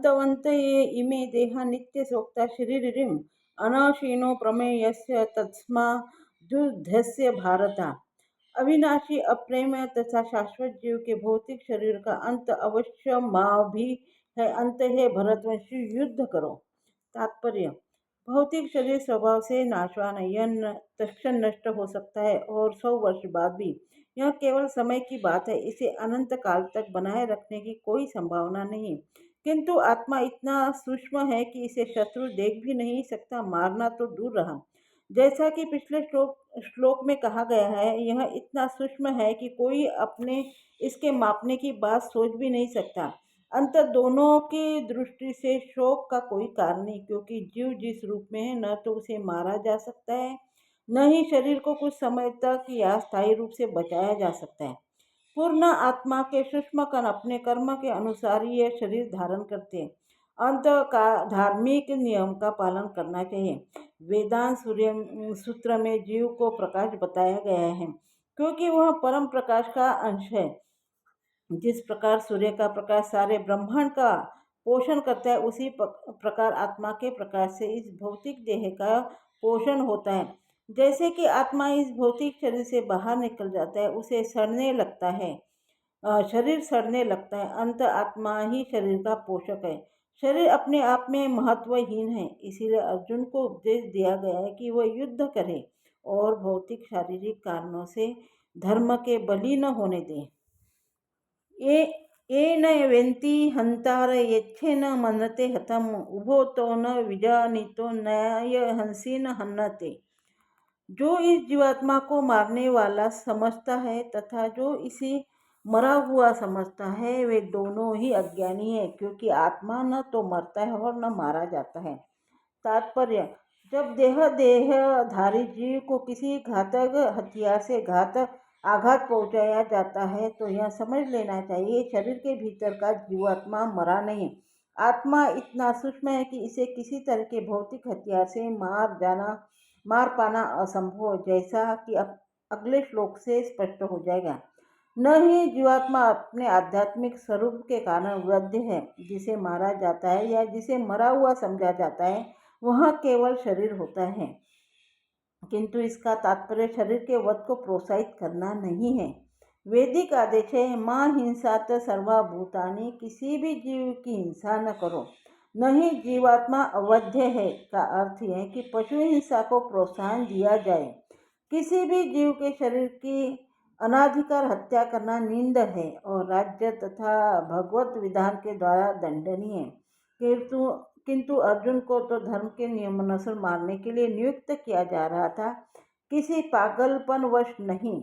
अंतवंत ये इमे देहा नित्य सोक्ता शरीरिम अनाशीनो प्रमेयस्य तस्मा दुर्धस्य भारता। अविनाशी अप्रेम तथा शाश्वत जीव के भौतिक शरीर का अंत अवश्य माँ भी है। अंत है भरतवंशी, युद्ध करो। तात्पर्य: भौतिक शरीर स्वभाव से नाशवान है। यह तत्क्षण नष्ट हो सकता है और 100 वर्ष बाद भी। यह केवल समय की बात है। इसे अनंत काल तक बनाए रखने की कोई संभावना नहीं। किंतु आत्मा इतना सूक्ष्म है कि इसे शत्रु देख भी नहीं सकता, मारना तो दूर रहा। जैसा कि पिछले श्लोक में कहा गया है, यह इतना सूक्ष्म है कि कोई अपने इसके मापने की बात सोच भी नहीं सकता। अंत दोनों की दृष्टि से शोक का कोई कारण नहीं, क्योंकि जीव जिस रूप में है, न तो उसे मारा जा सकता है, न ही शरीर को कुछ समय तक या स्थायी रूप से बचाया जा सकता है। पूर्ण आत्मा के सूक्ष्म कण अपने कर्म के अनुसार ही यह शरीर धारण करते हैं। अंत का धार्मिक नियम का पालन करना चाहिए। वेदांत सूत्र में जीव को प्रकाश बताया गया है, क्योंकि वह परम प्रकाश का अंश है। जिस प्रकार सूर्य का प्रकाश सारे ब्रह्मांड का पोषण करता है, उसी प्रकार आत्मा के प्रकाश से इस भौतिक देह का पोषण होता है। जैसे कि आत्मा इस भौतिक शरीर से बाहर निकल जाता है, उसे सड़ने लगता है, शरीर सड़ने लगता है। अंत आत्मा ही शरीर का पोषक है। शरीर अपने आप में महत्वहीन है। इसीलिए अर्जुन को उपदेश दिया गया है कि वह युद्ध करे और भौतिक शारीरिक कारणों से धर्म के बलि न होने दें। ये न वेन्ति हंतार यच्छे न मनते हतम उभो तो न विजानीतो न्याय हंसी न हन्नते। जो इस जीवात्मा को मारने वाला समझता है तथा जो इसे मरा हुआ समझता है, वे दोनों ही अज्ञानी है, क्योंकि आत्मा न तो मरता है और न मारा जाता है। तात्पर्य: जब देहधारी जीव को किसी घातक हथियार से आघात पहुंचाया जाता है, तो यह समझ लेना चाहिए, शरीर के भीतर का जीवात्मा मरा नहीं। आत्मा इतना सूक्ष्म है कि इसे किसी तरह के भौतिक हथियार से मार पाना असंभव, जैसा कि अगले श्लोक से स्पष्ट हो जाएगा। न ही जीवात्मा अपने आध्यात्मिक स्वरूप के कारण वध्य है। जिसे मारा जाता है या जिसे मरा हुआ समझा जाता है, वह केवल शरीर होता है, किंतु इसका तात्पर्य शरीर के वध को प्रोत्साहित करना नहीं है। वैदिक आदेश है, मां हिंसात सर्वभूतानि, किसी भी जीव की हिंसा न करो। नहीं जीवात्मा अवध्य है का अर्थ है कि पशु हिंसा को प्रोत्साहन दिया जाए। किसी भी जीव के शरीर की अनाधिकार हत्या करना निंद है और राज्य तथा भगवत विधान के द्वारा दंडनीय है। किंतु अर्जुन को तो धर्म के नियमानुसार मारने के लिए नियुक्त किया जा रहा था, किसी पागलपनवश नहीं।